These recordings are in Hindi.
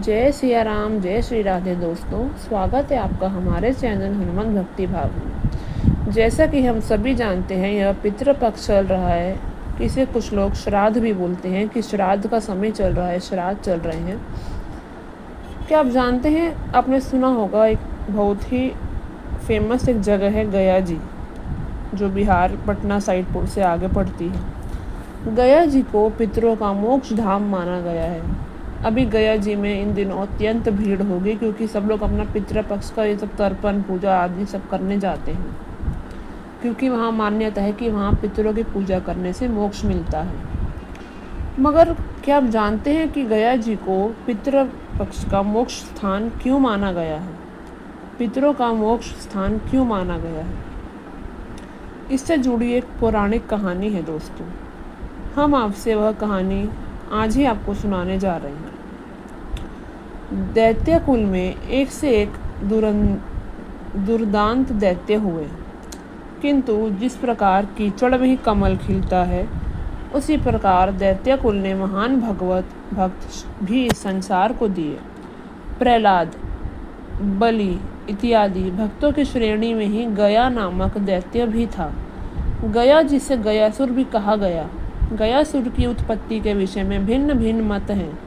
जय सिया राम, जय श्री राधे। दोस्तों, स्वागत है आपका हमारे चैनल हनुमान भक्ति भाव में। जैसा कि हम सभी जानते हैं, यह पितृपक्ष चल रहा है। इसे कुछ लोग श्राद्ध भी बोलते हैं कि श्राद्ध का समय चल रहा है, श्राद्ध चल रहे हैं। क्या आप जानते हैं, आपने सुना होगा, एक बहुत ही फेमस एक जगह है गया जी, जो बिहार पटना साइड से आगे पड़ती है। गया जी को पितरों का मोक्ष धाम माना गया है। अभी गया जी में इन दिनों अत्यंत भीड़ होगी, क्योंकि सब लोग अपना पितृपक्ष का ये सब तर्पण पूजा आदि सब करने जाते हैं, क्योंकि वहाँ मान्यता है कि वहाँ पितरों की पूजा करने से मोक्ष मिलता है। मगर क्या आप जानते हैं कि गया जी को पितृपक्ष का मोक्ष स्थान क्यों माना गया है? पितरों का मोक्ष स्थान क्यों माना गया है? इससे जुड़ी एक पौराणिक कहानी है दोस्तों। हम आपसे वह कहानी आज ही आपको सुनाने जा रहे हैं। दैत्य कुल में एक से एक दुर्दांत दैत्य हुए, किंतु जिस प्रकार कीचड़ में ही कमल खिलता है, उसी प्रकार दैत्य कुल ने महान भक्त भी इस संसार को दिए। प्रहलाद, बलि इत्यादि भक्तों की श्रेणी में ही गया नामक दैत्य भी था। गया जिसे गयासुर भी कहा गया। गयासुर की उत्पत्ति के विषय में भिन्न भिन्न मत हैं।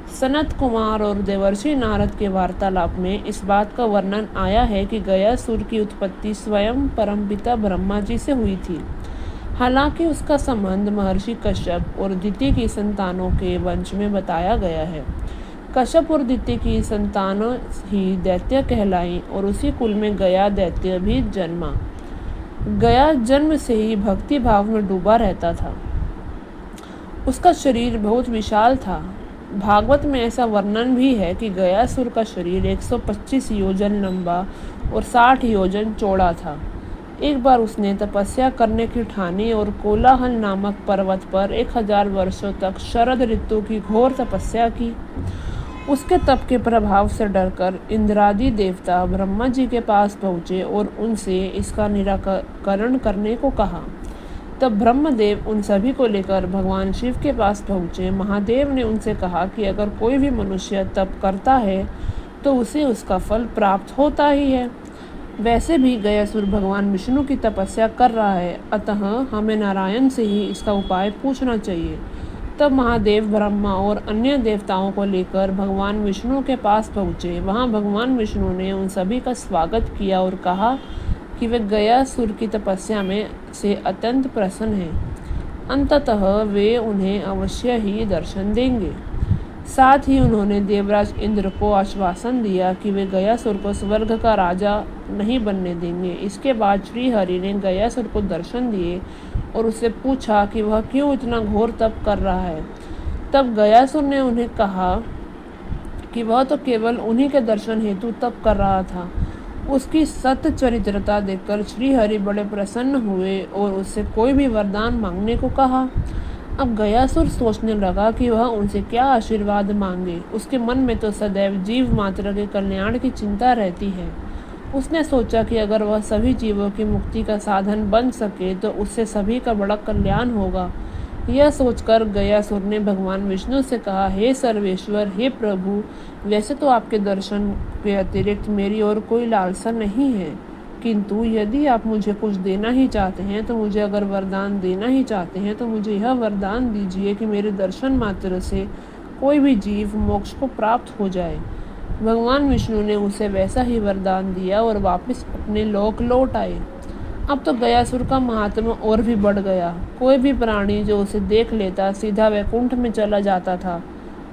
सनत कुमार और देवर्षि नारद के वार्तालाप में इस बात का वर्णन आया है कि गयासुर की उत्पत्ति स्वयं परमपिता ब्रह्मा जी से हुई थी। हालांकि उसका संबंध महर्षि कश्यप और दिति की संतानों के वंश में बताया गया है। कश्यप और दिति की संतानें ही दैत्य कहलाई और उसी कुल में गया दैत्य भी जन्मा। गया जन्म से ही भक्ति भाव में डूबा रहता था। उसका शरीर बहुत विशाल था। भागवत में ऐसा वर्णन भी है कि गयासुर का शरीर 125 योजन लंबा और 60 योजन चौड़ा था। एक बार उसने तपस्या करने की ठानी और कोलाहल नामक पर्वत पर 1000 वर्षों तक शरद ऋतु की घोर तपस्या की। उसके तप के प्रभाव से डरकर इंद्रादि देवता ब्रह्मा जी के पास पहुँचे और उनसे इसका निराकरण करने को कहा। तब ब्रह्मदेव उन सभी को लेकर भगवान शिव के पास पहुँचे। महादेव ने उनसे कहा कि अगर कोई भी मनुष्य तप करता है तो उसे उसका फल प्राप्त होता ही है। वैसे भी गयासुर भगवान विष्णु की तपस्या कर रहा है, अतः हमें नारायण से ही इसका उपाय पूछना चाहिए। तब महादेव ब्रह्मा और अन्य देवताओं को लेकर भगवान विष्णु के पास पहुँचे। वहाँ भगवान विष्णु ने उन सभी का स्वागत किया और कहा कि वे गयासुर की तपस्या में से अत्यंत प्रसन्न हैं। अंततः वे उन्हें अवश्य ही दर्शन देंगे। साथ ही उन्होंने देवराज इंद्र को आश्वासन दिया कि वे गयासुर को स्वर्ग का राजा नहीं बनने देंगे। इसके बाद श्री हरि ने गयासुर को दर्शन दिए और उससे पूछा कि वह क्यों इतना घोर तप कर रहा है। तब गयासुर ने उन्हें कहा कि वह तो केवल उन्हीं के दर्शन हेतु तप कर रहा था। उसकी सत्य चरित्रता देखकर श्री हरि बड़े प्रसन्न हुए और उससे कोई भी वरदान मांगने को कहा। अब गयासुर सोचने लगा कि वह उनसे क्या आशीर्वाद मांगे। उसके मन में तो सदैव जीव मात्र के कल्याण की चिंता रहती है। उसने सोचा कि अगर वह सभी जीवों की मुक्ति का साधन बन सके तो उससे सभी का बड़ा कल्याण होगा। यह सोचकर गयासुर ने भगवान विष्णु से कहा, हे सर्वेश्वर, हे प्रभु, वैसे तो आपके दर्शन के अतिरिक्त मेरी और कोई लालसा नहीं है, किंतु यदि आप मुझे कुछ देना ही चाहते हैं तो मुझे अगर वरदान देना ही चाहते हैं तो मुझे यह वरदान दीजिए कि मेरे दर्शन मात्र से कोई भी जीव मोक्ष को प्राप्त हो जाए। भगवान विष्णु ने उसे वैसा ही वरदान दिया और वापस अपने लोक लौट आए। अब तो गयासुर का महात्मा और भी बढ़ गया। कोई भी प्राणी जो उसे देख लेता सीधा वैकुंठ में चला जाता था।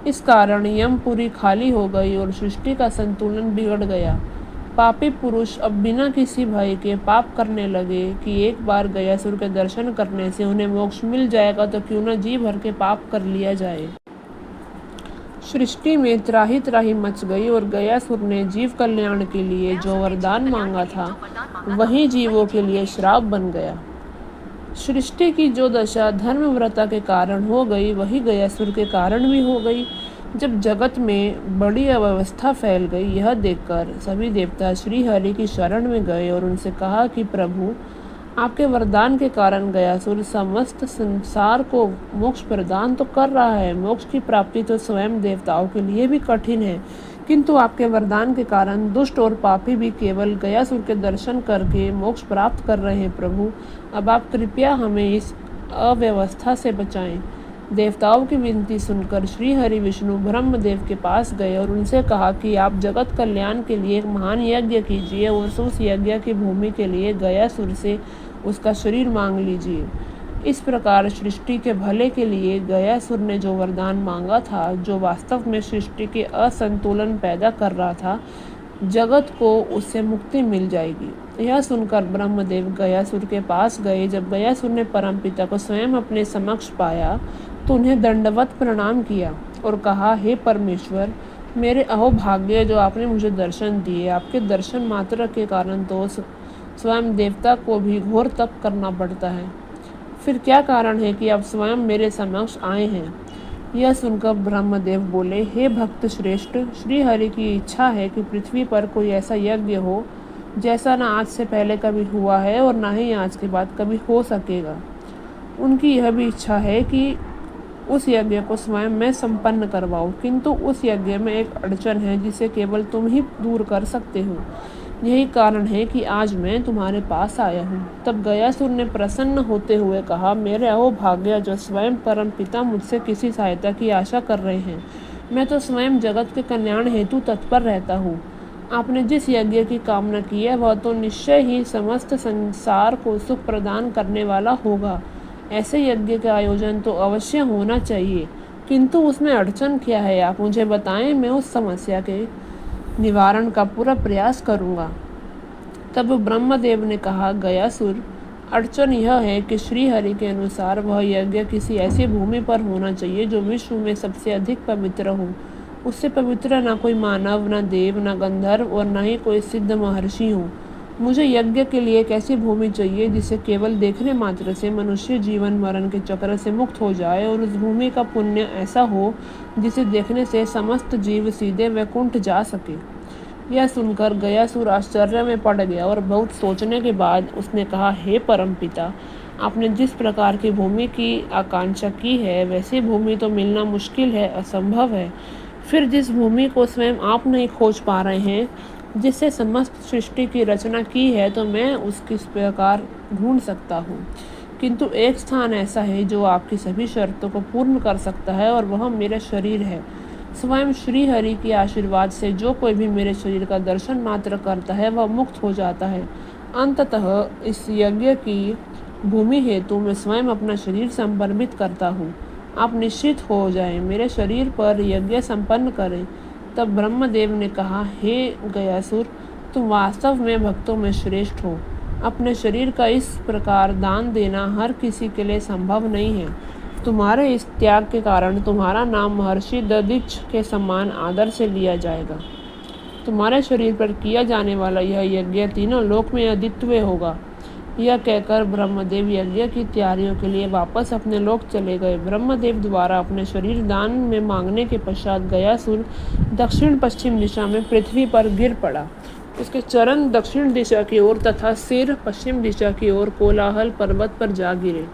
इस कारण यमपुरी खाली हो गई और सृष्टि का संतुलन बिगड़ गया। पापी पुरुष अब बिना किसी भय के पाप करने लगे कि एक बार गयासुर के दर्शन करने से उन्हें मोक्ष मिल जाएगा, तो क्यों न जी भर के पाप कर लिया जाए। सृष्टि में त्राही त्राही मच गई और गयासुर ने जीव कल्याण के लिए जो वरदान मांगा था वही जीवों के लिए श्राप बन गया। सृष्टि की जो दशा धर्मव्रता के कारण हो गई वही गयासुर के कारण भी हो गई। जब जगत में बड़ी अव्यवस्था फैल गई, यह देखकर सभी देवता श्री हरि की शरण में गए और उनसे कहा कि प्रभु, आपके वरदान के कारण गयासुर समस्त संसार को मोक्ष प्रदान तो कर रहा है। मोक्ष की प्राप्ति तो स्वयं देवताओं के लिए भी कठिन है, किंतु आपके वरदान के कारण दुष्ट और पापी भी केवल गयासुर के दर्शन करके मोक्ष प्राप्त कर रहे हैं। प्रभु, अब आप कृपया हमें इस अव्यवस्था से बचाएं। देवताओं की विनती सुनकर श्री हरि विष्णु ब्रह्मदेव के पास गए और उनसे कहा कि आप जगत कल्याण के लिए एक महान यज्ञ कीजिए और उस यज्ञ की भूमि के लिए गयासुर से उसका शरीर मांग लीजिए। इस प्रकार सृष्टि के भले के लिए गयासुर ने जो वरदान मांगा था, जो वास्तव में सृष्टि के असंतुलन पैदा कर रहा था, जगत को उससे मुक्ति मिल जाएगी। यह सुनकर ब्रह्मदेव गयासुर के पास गए। जब गयासुर ने परमपिता को स्वयं अपने समक्ष पाया तो उन्हें दंडवत प्रणाम किया और कहा, हे परमेश्वर, मेरे अहोभाग्य जो आपने मुझे दर्शन दिए। आपके दर्शन मात्र के कारण तो स्वयं देवता को भी घोर तप करना पड़ता है, फिर क्या कारण है कि आप स्वयं मेरे समक्ष आए हैं। यह सुनकर ब्रह्मदेव बोले, हे भक्त श्रेष्ठ, श्री हरि की इच्छा है कि पृथ्वी पर कोई ऐसा यज्ञ हो जैसा ना आज से पहले कभी हुआ है और ना ही आज के बाद कभी हो सकेगा। उनकी यह भी इच्छा है कि उस यज्ञ को स्वयं मैं संपन्न करवाऊं, किंतु उस यज्ञ में एक अड़चन है जिसे केवल तुम ही दूर कर सकते हो। यही कारण है कि आज मैं तुम्हारे पास आया हूँ। तब गयासुर ने प्रसन्न होते हुए कहा, मेरे अहोभाग्य जो स्वयं परम पिता मुझसे किसी सहायता की आशा कर रहे हैं। मैं तो स्वयं जगत के कल्याण हेतु तत्पर रहता हूँ। आपने जिस यज्ञ की कामना की है वह तो निश्चय ही समस्त संसार को सुख प्रदान करने वाला होगा। ऐसे यज्ञ का आयोजन तो अवश्य होना चाहिए, किंतु उसमें अड़चन क्या है, आप मुझे बताएं। मैं उस समस्या के निवारण का पूरा प्रयास करूंगा। तब ब्रह्मदेव ने कहा, गयासुर, अड़चन यह है कि श्री हरि के अनुसार वह यज्ञ किसी ऐसी भूमि पर होना चाहिए जो विश्व में सबसे अधिक पवित्र हो। उससे पवित्र ना कोई मानव, ना देव, ना गंधर्व और ना ही कोई सिद्ध महर्षि हो। मुझे यज्ञ के लिए एक ऐसी भूमि चाहिए जिसे केवल देखने मात्र से मनुष्य जीवन मरण के चक्र से मुक्त हो जाए, और उस भूमि का पुण्य ऐसा हो जिसे देखने से समस्त जीव सीधे वैकुंठ जा सके। यह सुनकर गयासुर आश्चर्य में पड़ गया और बहुत सोचने के बाद उसने कहा, हे परमपिता, आपने जिस प्रकार की भूमि की आकांक्षा की है वैसी भूमि तो मिलना मुश्किल है, असंभव है। फिर जिस भूमि को स्वयं आप नहीं खोज पा रहे हैं, जिससे समस्त सृष्टि की रचना की है, तो मैं उसकी इस प्रकार ढूंढ सकता हूँ। किंतु एक स्थान ऐसा है जो आपकी सभी शर्तों को पूर्ण कर सकता है, और वह मेरा शरीर है। स्वयं श्री हरि के आशीर्वाद से जो कोई भी मेरे शरीर का दर्शन मात्र करता है वह मुक्त हो जाता है। अंततः इस यज्ञ की भूमि हेतु मैं स्वयं अपना शरीर समर्पित करता हूँ। आप निश्चित हो जाएं, मेरे शरीर पर यज्ञ संपन्न करें। तब ब्रह्मदेव ने कहा, हे गयासुर, तुम वास्तव में भक्तों में श्रेष्ठ हो। अपने शरीर का इस प्रकार दान देना हर किसी के लिए संभव नहीं है। तुम्हारे इस त्याग के कारण तुम्हारा नाम महर्षि दधिच के समान आदर से लिया जाएगा। तुम्हारे शरीर पर किया जाने वाला यह यज्ञ तीनों लोक में अद्वितीय होगा। यह कहकर ब्रह्मदेव यज्ञ की तैयारियों के लिए वापस अपने लोक चले गए। ब्रह्मदेव द्वारा अपने शरीर दान में मांगने के पश्चात गयासुर दक्षिण पश्चिम दिशा में पृथ्वी पर गिर पड़ा। उसके चरण दक्षिण दिशा की ओर तथा सिर पश्चिम दिशा की ओर कोलाहल पर्वत पर जा गिरे।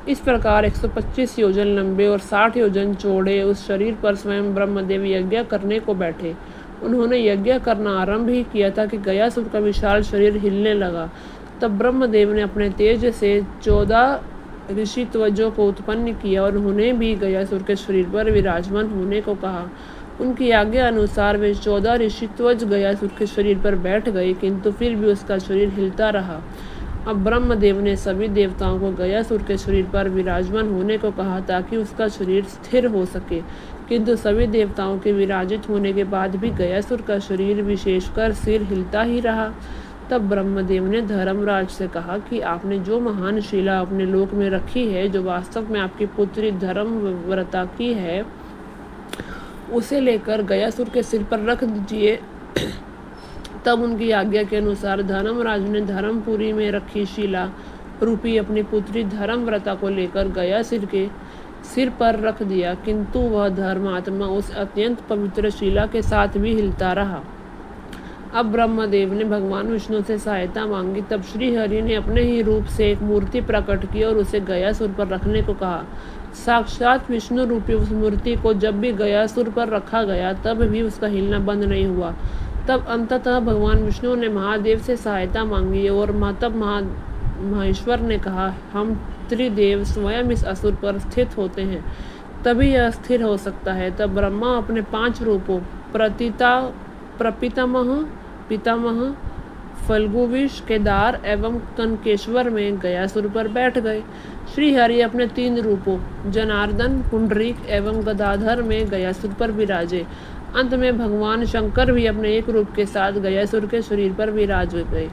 इस प्रकार 125 योजन लंबे और 60 योजन चौड़े उस शरीर पर स्वयं ब्रह्मदेव यज्ञ करने को बैठे। उन्होंने यज्ञ करना आरंभ ही किया था कि गयासुर का विशाल शरीर हिलने लगा। तब ब्रह्मदेव ने अपने तेज से 14 ऋषि त्वजों को उत्पन्न किया और उन्हें भी गयासुर के शरीर पर विराजमान होने को कहा। उनकी आज्ञा अनुसार वे 14 ऋषि त्वज गयासुर के शरीर पर बैठ गए, किंतु फिर भी उसका शरीर हिलता रहा। अब ब्रह्मदेव ने सभी देवताओं को गयासुर के शरीर पर विराजमान होने को कहा ताकि उसका शरीर स्थिर हो सके, किंतु सभी देवताओं के विराजित होने के बाद भी गयासुर का शरीर विशेषकर सिर हिलता ही रहा। तब ब्रह्मदेव ने धर्मराज से कहा कि आपने जो महान शिला अपने लोक में रखी है, जो वास्तव में आपकी पुत्री धर्मव्रता की है, उसे लेकर गयासुर के सिर पर रख दीजिए। तब उनकी आज्ञा के अनुसार धर्मराज ने धर्मपुरी में रखी शिला रूपी अपनी पुत्री धर्मव्रता को लेकर गयासुर के सिर पर रख दिया, किंतु वह धर्मात्मा उस अत्यंत पवित्र शिला के साथ भी हिलता रहा। अब ब्रह्मदेव ने भगवान विष्णु से सहायता मांगी। तब श्री हरि ने अपने ही रूप से एक मूर्ति प्रकट की और उसे गयासुर पर रखने को कहा। साक्षात विष्णु रूपी उस मूर्ति को जब भी गयासुर पर रखा गया तब भी उसका हिलना बंद नहीं हुआ। तब अंततः भगवान विष्णु ने महादेव से सहायता मांगी और तब महेश्वर ने कहा, हम त्रिदेव स्वयं इस असुर पर स्थित होते हैं, तभी यह स्थिर हो सकता है। तब ब्रह्मा अपने 5 रूपों प्रपितामह, पितामह, फल्गुविश, केदार एवं कनकेश्वर में गयासुर पर बैठ गए। श्री हरि अपने 3 रूपों जनार्दन, पुंडरीक एवं गदाधर में गयासुर पर विराजे। अंत में भगवान शंकर भी अपने एक रूप के साथ गयासुर के शरीर पर विराज गए।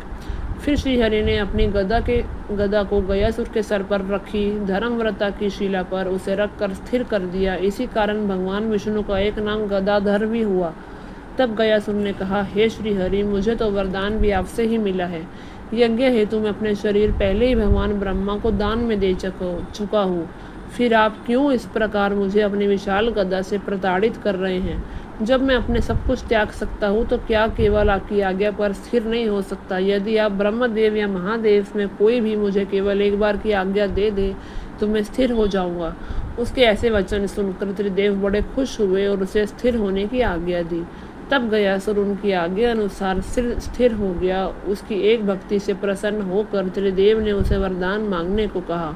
फिर श्री हरि ने अपनी गदा को गयासुर के सर पर रखी, धर्मव्रता की शिला पर उसे रखकर स्थिर कर दिया। इसी कारण भगवान विष्णु का एक नाम गदाधर भी हुआ। तब गयासुर ने कहा, हे श्री हरि, मुझे तो वरदान भी आपसे ही मिला है। यज्ञ हेतु मैं अपने शरीर पहले ही भगवान ब्रह्मा को दान में दे चुका हूँ। फिर आप क्यों इस प्रकार मुझे अपनी विशाल गदा से प्रताड़ित कर रहे हैं? जब मैं अपने सब कुछ त्याग सकता हूँ तो क्या केवल आपकी आज्ञा पर स्थिर नहीं हो सकता? यदि आप ब्रह्मदेव या महादेव में कोई भी मुझे केवल एक बार की आज्ञा दे दे तो मैं स्थिर हो जाऊंगा। उसके ऐसे वचन सुनकर त्रिदेव बड़े खुश हुए और उसे स्थिर होने की आज्ञा दी। तब गयासुर उनकी आज्ञा अनुसार स्थिर हो गया। उसकी एक भक्ति से प्रसन्न होकर त्रिदेव ने उसे वरदान मांगने को कहा।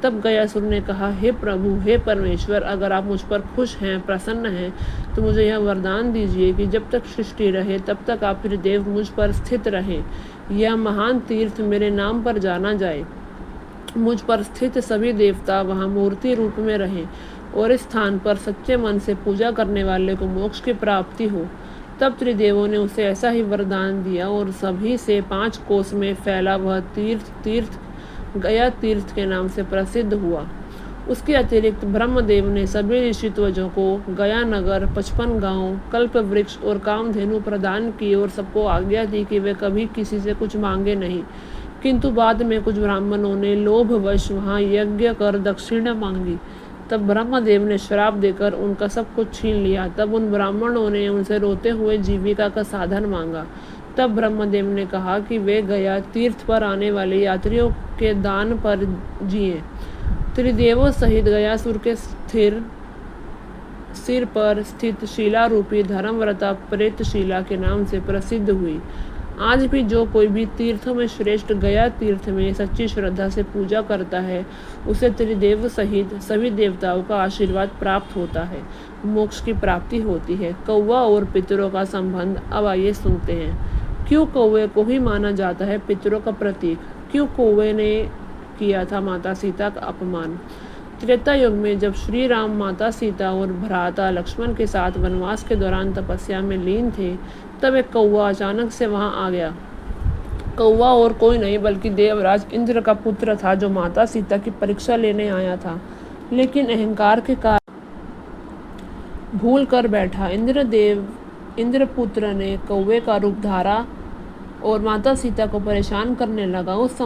तब गयासुर ने कहा, हे प्रभु, हे परमेश्वर, अगर आप मुझ पर खुश हैं, प्रसन्न हैं, तो मुझे यह वरदान दीजिए कि जब तक सृष्टि रहे तब तक आप त्रिदेव मुझ पर स्थित रहें। यह महान तीर्थ मेरे नाम पर जाना जाए। मुझ पर स्थित सभी देवता वहाँ मूर्ति रूप में रहें और इस स्थान पर सच्चे मन से पूजा करने वाले को मोक्ष की प्राप्ति हो। तब त्रिदेवों ने उसे ऐसा ही वरदान दिया और सभी से 5 कोस में फैला वह तीर्थ गया तीर्थ के नाम से प्रसिद्ध हुआ। उसके अतिरिक्त ब्रह्मदेव ने सभी ऋषित्वजों को गया नगर, 55 गांव, कल्प वृक्ष और कामधेनु प्रदान की और सबको आज्ञा दी कि वे कभी किसी से कुछ मांगे नहीं। किंतु बाद में कुछ ब्राह्मणों ने लोभवश वहाँ यज्ञ कर दक्षिणा मांगी। तब ब्रह्मदेव ने श्राप देकर उनका सब कुछ छीन लिया। तब उन ब्राह्मणों ने उनसे रोते हुए जीविका का साधन मांगा। तब ब्रह्मदेव ने कहा कि वे गया तीर्थ पर आने वाले यात्रियों के दान पर जिए। त्रिदेवों सहित गयासुर के सिर पर स्थित शिला रूपी धर्मव्रता प्रेतशिला के नाम से प्रसिद्ध हुई। आज भी जो कोई भी तीर्थों में श्रेष्ठ गया तीर्थ में सच्ची श्रद्धा से पूजा करता है, उसे त्रिदेव सहित सभी देवताओं का आशीर्वाद प्राप्त होता है, मोक्ष की प्राप्ति होती है। कौवा और पितरों का संबंध अब आइए सुनते हैं। क्यों कौवे को ही माना जाता है पितरों का प्रतीक? क्यों कौवे ने किया था माता सीता का अपमान? त्रेता युग में जब श्री राम माता सीता और भ्राता लक्ष्मण के साथ वनवास के दौरान तपस्या में लीन थे, तब एक कौवा अचानक से वहां आ गया। कौवा और कोई नहीं बल्कि देवराज इंद्र का पुत्र था, जो माता सीता की परीक्षा लेने आया था, लेकिन अहंकार के कारण भूल कर बैठा। इंद्रपुत्र ने कौवे का रूप धारा और माता सीता को परेशान करने लगा। उस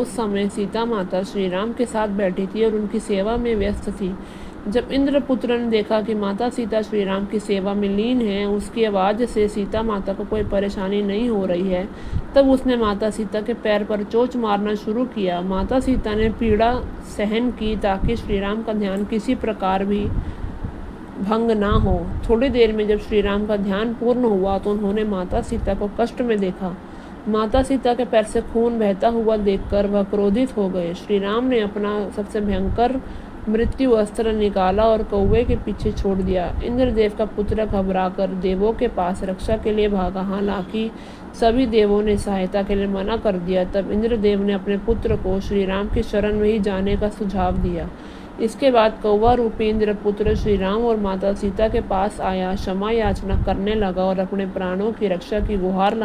समय सीता माता श्री राम के साथ बैठी थी और उनकी सेवा में व्यस्त थी। जब इंद्रपुत्र ने देखा कि माता सीता श्री राम की सेवा में लीन है, उसकी आवाज़ से सीता माता को कोई परेशानी नहीं हो रही है, तब उसने माता सीता के पैर पर चोंच मारना शुरू किया। माता सीता ने पीड़ा सहन की ताकि श्री राम का ध्यान किसी प्रकार भी भंग ना हो। थोड़ी देर में जब श्री राम का ध्यान पूर्ण हुआ तो उन्होंने माता सीता को कष्ट में देखा। माता सीता के पैर से खून बहता हुआ देखकर वह क्रोधित हो गए। श्री राम ने अपना सबसे भयंकर मृत्यु अस्त्र निकाला और कौवे के पीछे छोड़ दिया। इंद्रदेव का पुत्र घबराकर देवों के पास रक्षा के लिए भागा। हालांकि सभी देवों ने सहायता के लिए मना कर दिया। तब इंद्रदेव ने अपने पुत्र को श्री राम की शरण में ही जाने का सुझाव दिया। इसके बाद कौवा रूपी इंद्रपुत्र श्री राम और माता सीता के पास आया, क्षमा याचना करने लगा और अपने प्राणों की रक्षा की गुहार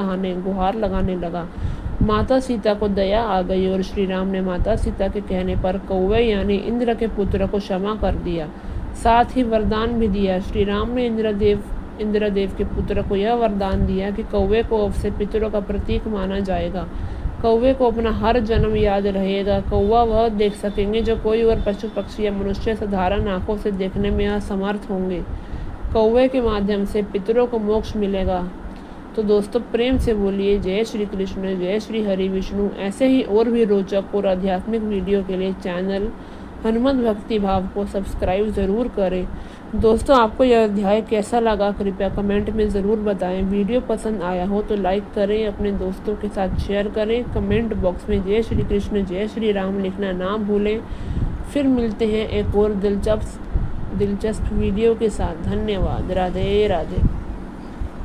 लगाने लगा। माता सीता को दया आ गई और श्री राम ने माता सीता के कहने पर कौवे यानी इंद्र के पुत्र को क्षमा कर दिया। साथ ही वरदान भी दिया। श्री राम ने इंद्रदेव के पुत्र को यह वरदान दिया कि कौवे को अब से पितरों का प्रतीक माना जाएगा। कौवे को अपना हर जन्म याद रहेगा। कौवा वह देख सकेंगे जो कोई और पशु पक्षी या मनुष्य साधारण आंखों से देखने में असमर्थ होंगे। कौवे के माध्यम से पितरों को मोक्ष मिलेगा। तो दोस्तों प्रेम से बोलिए जय श्री कृष्ण, जय श्री हरि विष्णु। ऐसे ही और भी रोचक और आध्यात्मिक वीडियो के लिए चैनल हनुमत भक्ति भाव को सब्सक्राइब ज़रूर करें। दोस्तों आपको यह अध्याय कैसा लगा कृपया कमेंट में ज़रूर बताएं। वीडियो पसंद आया हो तो लाइक करें, अपने दोस्तों के साथ शेयर करें। कमेंट बॉक्स में जय श्री कृष्ण जय श्री राम लिखना ना भूलें। फिर मिलते हैं एक और दिलचस्प वीडियो के साथ। धन्यवाद। राधे राधे।